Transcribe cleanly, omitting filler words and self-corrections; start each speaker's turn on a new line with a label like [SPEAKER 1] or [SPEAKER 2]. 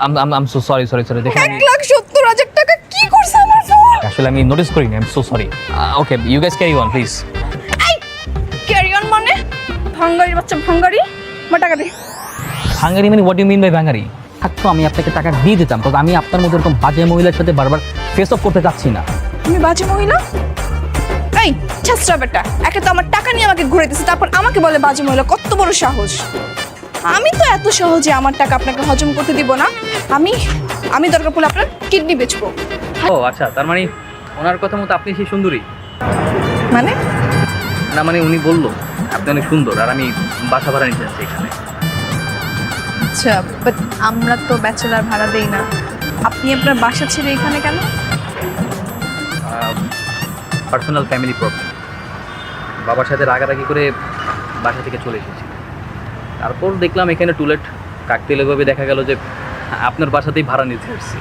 [SPEAKER 1] আম so sorry দেখেন
[SPEAKER 2] 1,70,000 টাকা কি করছে আমার ফোন?
[SPEAKER 1] আসলে আমি নোটিস করিনি, I am so sorry. Okay, you guys carry on please.
[SPEAKER 2] Carry on মানে ভাঙ্গারি বাচ্চা ভাঙ্গারি, আমার টাকা দে।
[SPEAKER 1] হাঙ্গারি মানে what you mean by Bengali? থাকতো আমি আপনাকে টাকা দিয়ে দিতাম, কারণ আমি আপনার মধ্যে এরকম বাজে মহিলার সাথে বারবার ফেস অফ করতে চাচ্ছি না।
[SPEAKER 2] তুমি বাজে মহিলা? এই ছেসরা বেটা, একে তো আমার টাকা নিয়ে আমাকে ঘুরাইতেছে, তারপর আমাকে বলে বাজে মহিলা, কত বড় সাহস! আমি তো এত সহজে আমার টাকা আপনাকে হজম করতে দিব না। আমি দরকার পড়লে আপনার কিডনি বেচবো।
[SPEAKER 1] ও আচ্ছা, তার মানে ওনার কথা মতো আপনি সেই সুন্দরী?
[SPEAKER 2] মানে
[SPEAKER 1] না মানে উনি বললো আপনি অনেক সুন্দর, আর আমি বাসা ভাড়া নিতে চাচ্ছি এখানে।
[SPEAKER 2] আচ্ছা, বাট আমরা তো ব্যাচেলার ভাড়া দেই না। আপনি আপনার বাসা ছেড়ে এখানে কেন?
[SPEAKER 1] Personal family problem. বাবার সাথে রাগারাগি করে বাসা থেকে চলে এসেছি। তারপর দেখলাম এখানে টুলেট কাকতেলেভাবে দেখা গেল যে আপনার বাসাতেই ভাড়া নিতে আসছি।